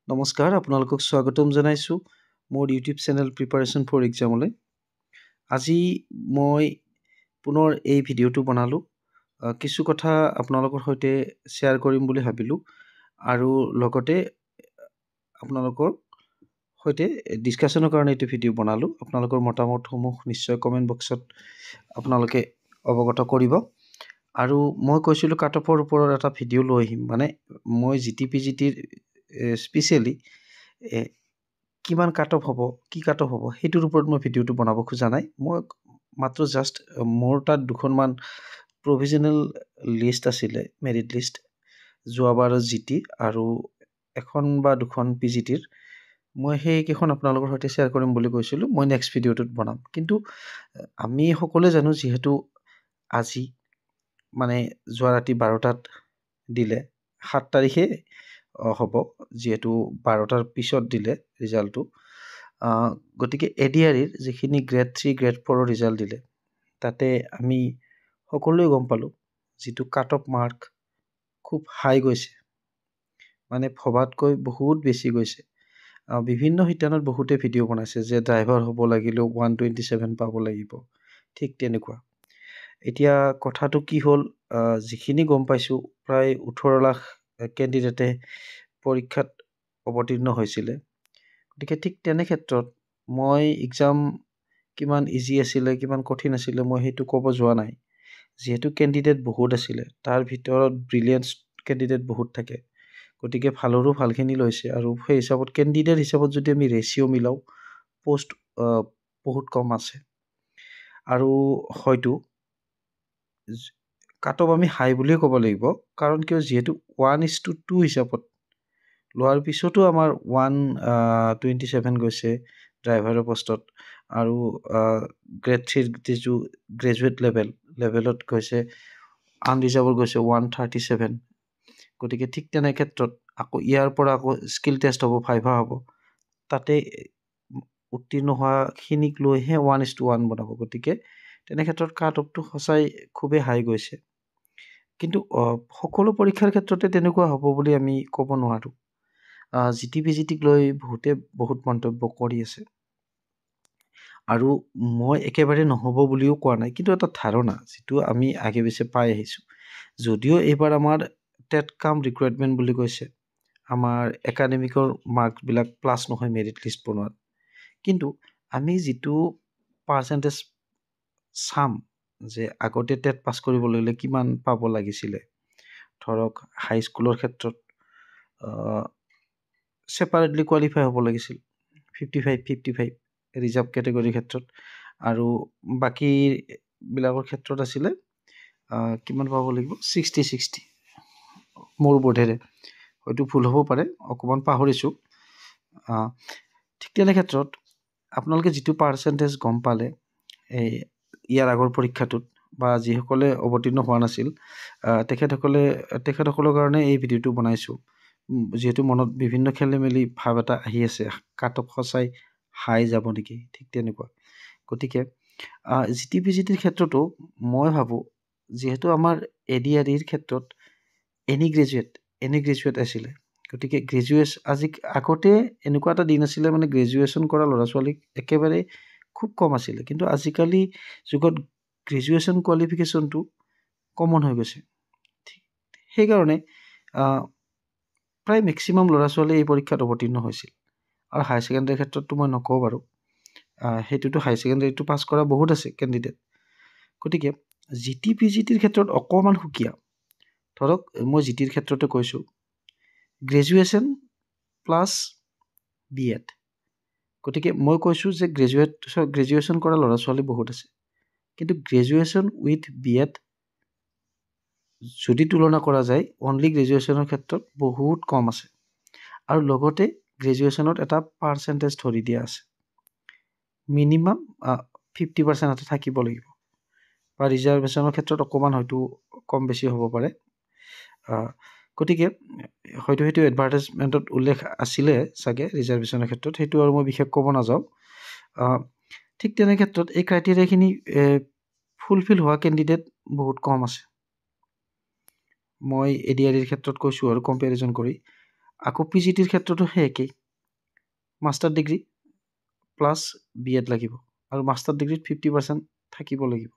নমস্কাৰ, আপোনালোকক স্বাগতম জনাইছোঁ মোৰ ইউটিউব চেনেল প্ৰিপাৰেশ্যন ফৰ এক্সামলৈ। আজি মই পুনৰ এই ভিডিঅ'টো বনালোঁ। কিছু কথা আপোনালোকৰ সৈতে শ্বেয়াৰ কৰিম বুলি ভাবিলোঁ আৰু লগতে আপোনালোকৰ সৈতে ডিছকাশ্যনৰ কাৰণে এইটো ভিডিঅ' বনালোঁ। আপোনালোকৰ মতামতসমূহ নিশ্চয় কমেণ্ট বক্সত আপোনালোকে অৱগত কৰিব। আৰু মই কৈছিলোঁ কাট অফৰ ওপৰত এটা ভিডিঅ' লৈ আহিম, মানে মই GTPGTৰ স্পেচিয়েলি কিমান কাট অফ হ'ব, কি কাট অফ হ'ব সেইটোৰ ওপৰত মই ভিডিঅ'টো বনাব খোজা নাই। মই মাত্ৰ জাষ্ট মোৰ তাত দুখনমান প্ৰভিজনেল লিষ্ট আছিলে, মেৰিট লিষ্ট যোৱাবাৰৰ GT আৰু এখন বা দুখন PGTৰ। মই সেইকেইখন আপোনালোকৰ সৈতে শ্বেয়াৰ কৰিম বুলি কৈছিলোঁ। মই নেক্সট ভিডিঅ'টোত বনাম। কিন্তু আমি সকলোৱে জানো যিহেতু আজি মানে যোৱা ৰাতি 12টাত দিলে, 7 তাৰিখে হ'ব, যিহেতু 12টাৰ পিছত দিলে ৰিজাল্টটো। গতিকে ADREৰ যিখিনি গ্ৰেড 3 গ্ৰেড 4ৰ ৰিজাল্ট দিলে, তাতে আমি সকলোৱে গম পালোঁ যিটো কাট অফ মাৰ্ক খুব হাই গৈছে, মানে ভবাতকৈ বহুত বেছি গৈছে। বিভিন্ন শিতানত বহুতে ভিডিঅ' বনাইছে যে ড্ৰাইভাৰ হ'ব লাগিলেও 127 পাব লাগিব, ঠিক তেনেকুৱা। এতিয়া কথাটো কি হ'ল, যিখিনি গম পাইছোঁ প্ৰায় 18 লাখ কেণ্ডিডেটে পৰীক্ষাত অৱতীৰ্ণ হৈছিলে। গতিকে ঠিক তেনে ক্ষেত্ৰত মই এক্সাম কিমান ইজি আছিলে, কিমান কঠিন আছিলে, মই সেইটো ক'ব যোৱা নাই। যিহেতু কেণ্ডিডেট বহুত আছিলে, তাৰ ভিতৰত ব্ৰিলিয়েণ্ট কেণ্ডিডেট বহুত থাকে, গতিকে ভালৰো ভালখিনি লৈছে। আৰু সেই হিচাপত কেণ্ডিডেট হিচাপত যদি আমি ৰেচিঅ' মিলাওঁ, পোষ্ট বহুত কম আছে। আৰু হয়তো কাট অফ আমি হাই বুলিয়ে ক'ব লাগিব, কাৰণ কিয়, যিহেতু 1:2 হিচাপত লোৱাৰ পিছতো আমাৰ 127 গৈছে ড্ৰাইভাৰৰ পষ্টত, আৰু গ্ৰেড 3 যিটো গ্ৰেজুৱেট লেভেলত গৈছে, আনৰিজাৰ্ভত গৈছে 137। গতিকে ঠিক তেনে ক্ষেত্ৰত আকৌ ইয়াৰ পৰা আকৌ স্কিল টেষ্ট হ'ব, ভাইভা হ'ব, তাতে উত্তীৰ্ণ হোৱাখিনিক লৈহে 1:1 বনাব। গতিকে তেনে ক্ষেত্ৰত কাট অফটো সঁচাই খুবেই হাই গৈছে। কিন্তু সকলো পৰীক্ষাৰ ক্ষেত্ৰতে তেনেকুৱা হ'ব বুলি আমি ক'ব নোৱাৰোঁ। GTPGTক লৈ বহুতে বহুত মন্তব্য কৰি আছে, আৰু মই একেবাৰে নহ'ব বুলিও কোৱা নাই, কিন্তু এটা ধাৰণা যিটো আমি আগে পিছে পাই আহিছোঁ। যদিও এইবাৰ আমাৰ টেট কাম ৰিকুৱাৰমেণ্ট বুলি কৈছে, আমাৰ একাডেমিকৰ মাৰ্কবিলাক প্লাছ নহয় মেৰিট লিষ্ট বনোৱাত, কিন্তু আমি যিটো পাৰ্চেণ্টেজ চাম যে আগতে টেট পাছ কৰিবলৈ হ'লে কিমান পাব লাগিছিলে, ধৰক হাইস্কুলৰ ক্ষেত্ৰত ছেপাৰেটলি কোৱালিফাই হ'ব লাগিছিল 55 ৰিজাৰ্ভ কেটেগৰীৰ ক্ষেত্ৰত, আৰু বাকীবিলাকৰ ক্ষেত্ৰত আছিলে কিমান পাব লাগিব 60 মোৰ বোধেৰে, হয়তো ভুল হ'ব পাৰে, অকণমান পাহৰিছোঁ। ঠিক তেনে ক্ষেত্ৰত আপোনালোকে যিটো পাৰ্চেণ্টেজ গম পালে এই ইয়াৰ আগৰ পৰীক্ষাটোত, বা যিসকলে অৱতীৰ্ণ হোৱা নাছিল তেখেতসকলৰ কাৰণে এই ভিডিঅ'টো বনাইছোঁ। যিহেতু মনত বিভিন্ন খেলিমেলি ভাৱ এটা আহি আছে, কাট অফ সঁচাই হাই যাব নেকি, ঠিক তেনেকুৱা। গতিকে GTPGTৰ ক্ষেত্ৰতো মই ভাবোঁ, যিহেতু আমাৰ ADREৰ ক্ষেত্ৰত এনি গ্ৰেজুৱেট আছিলে, গতিকে আগতে এনেকুৱা এটা দিন আছিলে, মানে গ্ৰেজুৱেশ্যন কৰা ল'ৰা ছোৱালীক একেবাৰে খুব কম আছিলে, কিন্তু আজিকালি যুগত গ্ৰেজুৱেশ্যন কোৱালিফিকেশ্যনটো কমন হৈ গৈছে। সেইকাৰণে প্ৰায় মেক্সিমাম ল'ৰা ছোৱালীয়ে এই পৰীক্ষাত অৱতীৰ্ণ হৈছিল। আৰু হায়াৰ ছেকেণ্ডেৰীৰ ক্ষেত্ৰততো মই নকওঁ বাৰু, সেইটোতো হায়াৰ ছেকেণ্ডেৰীটো পাছ কৰা বহুত আছে কেণ্ডিডেট। গতিকে GTPGTৰ ক্ষেত্ৰত অকণমান সুকীয়া। ধৰক মই GTৰ ক্ষেত্ৰতে কৈছোঁ, গ্ৰেজুৱেশ্যন প্লাছ BEd। গতিকে মই কৈছোঁ যে গ্ৰেজুৱেশ্যন কৰা ল'ৰা ছোৱালী বহুত আছে, কিন্তু গ্ৰেজুৱেশ্যন উইথ BEd যদি তুলনা কৰা যায়, অনলি গ্ৰেজুৱেশ্যনৰ ক্ষেত্ৰত বহুত কম আছে। আৰু লগতে গ্ৰেজুৱেশ্যনত এটা পাৰ্চেণ্টেজ ধৰি দিয়া আছে, মিনিমাম 50% এটা থাকিব লাগিব, বা ৰিজাৰ্ভেশ্যনৰ ক্ষেত্ৰত অকণমান হয়তো কম বেছি হ'ব পাৰে। গতিকে হয়তো সেইটো এডভাৰটাইজমেণ্টত উল্লেখ আছিলে চাগে ৰিজাৰ্ভেশ্যনৰ ক্ষেত্ৰত, সেইটো আৰু মই বিশেষ ক'ব নাযাওঁ। ঠিক তেনে ক্ষেত্ৰত এই ক্ৰাইটেৰিয়াখিনি ফুলফিল হোৱা কেণ্ডিডেট বহুত কম আছে, মই ADREৰ ক্ষেত্ৰত কৈছোঁ আৰু কম্পেৰিজন কৰি। আকৌ PGTৰ ক্ষেত্ৰতো সেই একেই, মাষ্টাৰ ডিগ্ৰী প্লাছ BEd লাগিব আৰু মাষ্টাৰ ডিগ্ৰীত 50% থাকিব লাগিব।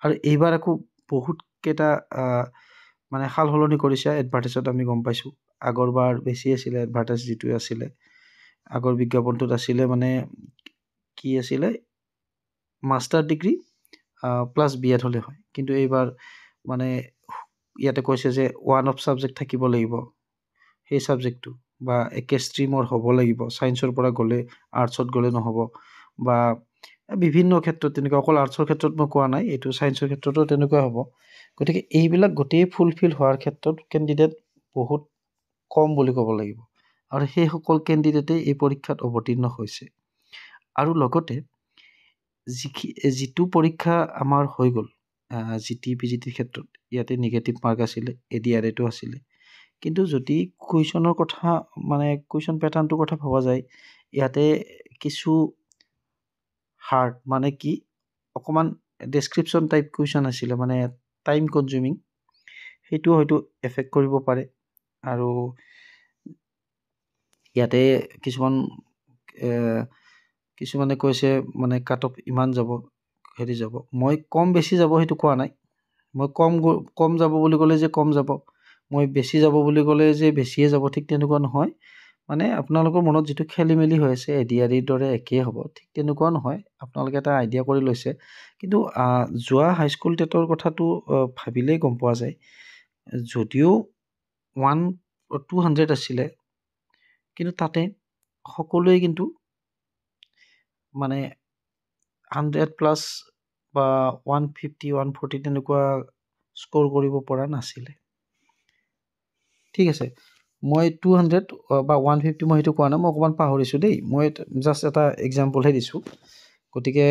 আৰু এইবাৰ আকৌ বহুতকেইটা মানে সাল সলনি কৰিছে, এডভাৰ্টাইজত আমি গম পাইছোঁ। আগৰবাৰ বেছি আছিলে এডভাৰ্টাইজ যিটো আছিলে, আগৰ বিজ্ঞাপনটোত আছিলে মানে কি আছিলে, মাষ্টাৰ ডিগ্ৰী প্লাছ BEd হ'লে হয়। কিন্তু এইবাৰ মানে ইয়াতে কৈছে যে ওৱান অফ ছাবজেক্ট থাকিব লাগিব, সেই ছাবজেক্টটো বা একে ষ্ট্ৰীমৰ হ'ব লাগিব, ছায়েন্সৰ পৰা গ'লে আৰ্টছত গ'লে নহ'ব, বা বিভিন্ন ক্ষেত্ৰত তেনেকুৱা, অকল আৰ্টছৰ ক্ষেত্ৰত মই কোৱা নাই, এইটো ছায়েন্সৰ ক্ষেত্ৰতো তেনেকুৱা হ'ব। গতিকে এইবিলাক গোটেই ফুলফিল হোৱাৰ ক্ষেত্ৰত কেণ্ডিডেট বহুত কম বুলি ক'ব লাগিব, আৰু সেইসকল কেণ্ডিডেটেই এই পৰীক্ষাত অৱতীৰ্ণ হৈছে। আৰু লগতে যিটো পৰীক্ষা আমাৰ হৈ গ'ল GT PGTৰ ক্ষেত্ৰত, ইয়াতে নিগেটিভ মাৰ্ক আছিলে, ADRAটো আছিলে, কিন্তু যদি কুৱেশ্যনৰ কথা মানে কুৱেশ্যন পেটাৰ্ণটোৰ কথা ভবা যায়, ইয়াতে কিছু হাৰ্ড মানে কি অকণমান ডেছক্ৰিপশ্যন টাইপ কুৱেশ্যন আছিলে, মানে টাইম কনজিউমিং, সেইটো হয়তো এফেক্ট কৰিব পাৰে। আৰু ইয়াতে কিছুমানে কৈছে মানে কাট অফ ইমান যাব, হেৰি যাব, মই কম বেছি যাব সেইটো কোৱা নাই। মই কম যাব বুলি ক'লে যে কম যাব, মই বেছি যাব বুলি ক'লে যে বেছিয়ে যাব, ঠিক তেনেকুৱা নহয়। মানে আপোনালোকৰ মনত যিটো খেলি মেলি হৈ আছে ADRAৰ দৰে একেই হ'ব, ঠিক তেনেকুৱা নহয়, আপোনালোকে এটা আইডিয়া কৰি লৈছে। কিন্তু যোৱা হাইস্কুল টেটৰ কথাটো ভাবিলেই গম পোৱা যায়, যদিও 200 আছিলে, কিন্তু তাতে সকলোৱে কিন্তু মানে 100+ বা 150 140 তেনেকুৱা স্ক'ৰ কৰিব পৰা নাছিলে। ঠিক আছে, মই 200 বা 150 মই সেইটো কোৱা নাই, মই অকণমান পাহৰিছোঁ দেই, মই জাষ্ট এটা এক্সাম্পলহে দিছোঁ। গতিকে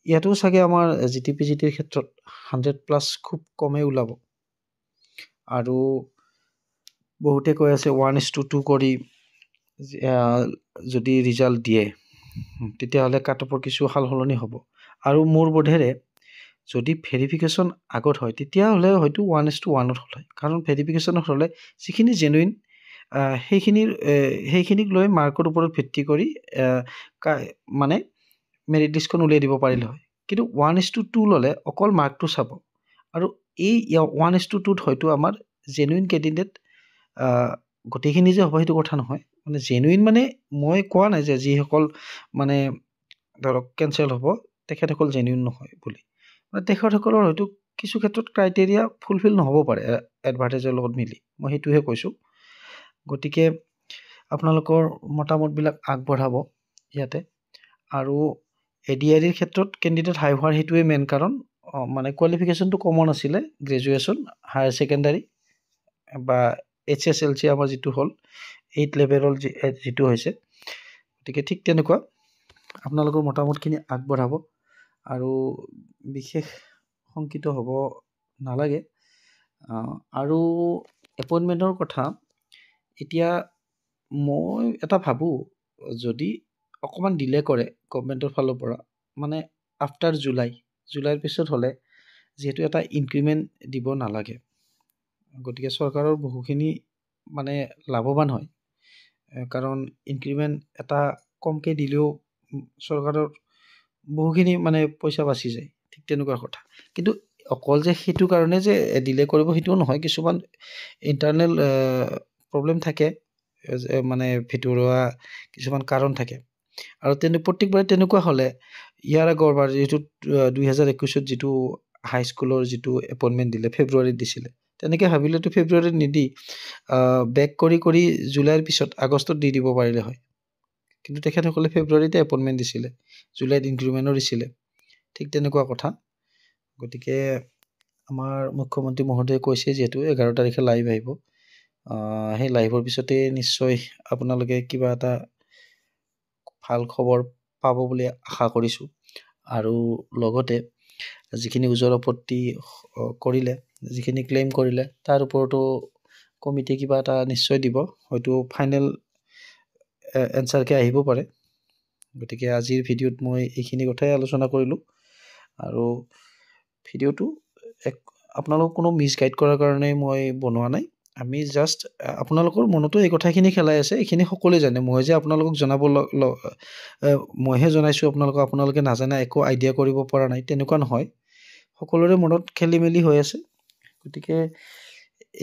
ইয়াতো চাগে আমাৰ GT PGTৰ ক্ষেত্ৰত 100+ খুব কমেই ওলাব। আৰু বহুতে কৈ আছে 1:2 কৰি যদি ৰিজাল্ট দিয়ে তেতিয়াহ'লে কাট অফৰ কিছু সাল সলনি হ'ব। আৰু মোৰ বোধেৰে যদি ভেৰিফিকেশ্যন আগত হয় তেতিয়াহ'লে হয়তো 1:1 হ'ল হয়, কাৰণ ভেৰিফিকেশ্যনত হ'লে যিখিনি জেনুইন সেইখিনিক লৈ মাৰ্কৰ ওপৰত ভিত্তি কৰি মানে মেৰিট লিষ্টখন উলিয়াই দিব পাৰিলে হয়। কিন্তু 1:2 ল'লে অকল মাৰ্কটো চাব, আৰু এই 1:2ত হয়তো আমাৰ জেনুইন কেণ্ডিডেট গোটেইখিনি যে হ'ব সেইটো কথা নহয়। মানে জেনুইন মানে মই কোৱা নাই যে যিসকল মানে ধৰক কেঞ্চেল হ'ব তেখেতসকল জেনুইন নহয় বুলি, মানে তেখেতসকলৰ হয়তো কিছু ক্ষেত্ৰত ক্ৰাইটেৰিয়া ফুলফিল নহ'ব পাৰে এডভাৰ্টাইজৰ লগত মিলি, মই সেইটোহে কৈছোঁ। গতিকে আপোনালোকৰ মতামতবিলাক আগবঢ়াব ইয়াতে। আৰু ADRAৰ ক্ষেত্ৰত কেণ্ডিডেট হাই হোৱাৰ সেইটোৱে মেইন কাৰণ, মানে কোৱালিফিকেশ্যনটো কমন আছিলে, গ্ৰেজুৱেশ্যন, হায়াৰ ছেকেণ্ডাৰী বা HSLC আমাৰ যিটো হ'ল 8 লেভেলৰ যিটো হৈছে। গতিকে ঠিক তেনেকুৱা আপোনালোকৰ মতামতখিনি আগবঢ়াব, আৰু বিশেষ শংকিত হ'ব নালাগে। আৰু এপইণ্টমেণ্টৰ কথা এতিয়া মই এটা ভাবোঁ, যদি অকণমান ডিলে কৰে গভমেণ্টৰ ফালৰ পৰা, মানে আফটাৰ জুলাইৰ পিছত হ'লে, যিহেতু এটা ইনক্ৰিমেণ্ট দিব নালাগে, গতিকে চৰকাৰৰ বহুখিনি মানে লাভৱান হয়, কাৰণ ইনক্ৰিমেণ্ট এটা কমকৈ দিলেও চৰকাৰৰ বহুখিনি মানে পইচা বাচি যায়, ঠিক তেনেকুৱা কথা। কিন্তু অকল যে সেইটো কাৰণে যে ডিলে কৰিব সেইটোও নহয়, কিছুমান ইণ্টাৰনেল প্ৰব্লেম থাকে, মানে ভিতৰুৱা কিছুমান কাৰণ থাকে। আৰু প্ৰত্যেকবাৰে তেনেকুৱা হ'লে ইয়াৰ আগৰবাৰ যিহেতু 2021 যিটো হাইস্কুলৰ যিটো এপইণ্টমেণ্ট দিলে ফেব্ৰুৱাৰীত দিছিলে, তেনেকৈ ভাবিলেতো ফেব্ৰুৱাৰীত নিদি বেক কৰি জুলাইৰ পিছত আগষ্টত দি দিব পাৰিলে হয়। কিন্তু তেখেতসকলে ফেব্ৰুৱাৰীতে এপইণ্টমেণ্ট দিছিলে, জুলাইত ইনক্ৰিমেণ্টো দিছিলে, ঠিক তেনেকুৱা কথা। গতিকে আমাৰ মুখ্যমন্ত্ৰী মহোদয়ে কৈছে যিহেতু 11 তাৰিখে লাইভ আহিব, সেই লাইভৰ পিছতে নিশ্চয় আপোনালোকে কিবা এটা ভাল খবৰ পাব বুলি আশা কৰিছোঁ। আৰু লগতে যিখিনি ওজৰ আপত্তি কৰিলে, যিখিনি ক্লেইম কৰিলে, তাৰ ওপৰতো কমিটিয়ে কিবা এটা নিশ্চয় দিব, হয়তো ফাইনেল এনচাৰকৈ আহিব পাৰে। গতিকে আজিৰ ভিডিঅ'ত মই এইখিনি কথাই আলোচনা কৰিলোঁ, আৰু ভিডিঅ'টো আপোনালোকক কোনো মিছগাইড কৰাৰ কাৰণে মই বনোৱা নাই, আমি জাষ্ট আপোনালোকৰ মনতো এই কথাখিনি খেলাই আছে, এইখিনি সকলোৱে জানে। মই যে আপোনালোকক মইহে জনাইছোঁ আপোনালোকক, আপোনালোকে নাজানে, একো আইডিয়া কৰিব পৰা নাই, তেনেকুৱা নহয়। সকলোৰে মনত খেলি মেলি হৈ আছে। গতিকে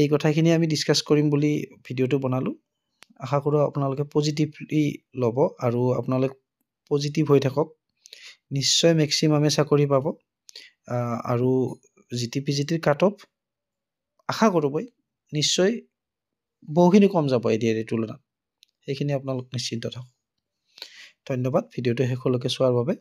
এই কথাখিনি আমি ডিছকাছ কৰিম বুলি ভিডিঅ'টো বনালোঁ। আশা কৰোঁ আপোনালোকে পজিটিভলি ল'ব আৰু আপোনালোক পজিটিভ হৈ থাকক। নিশ্চয় মেক্সিমামে চাকৰি পাব। আৰু GT-PGT কাট অফ আশা কৰোঁ মই নিশ্চয় বহুখিনি কম যাব এডিআৰ তুলনাত। সেইখিনি আপোনালোক নিশ্চিন্ত থাকক। ধন্যবাদ ভিডিঅ'টো শেষলৈকে চোৱাৰ বাবে।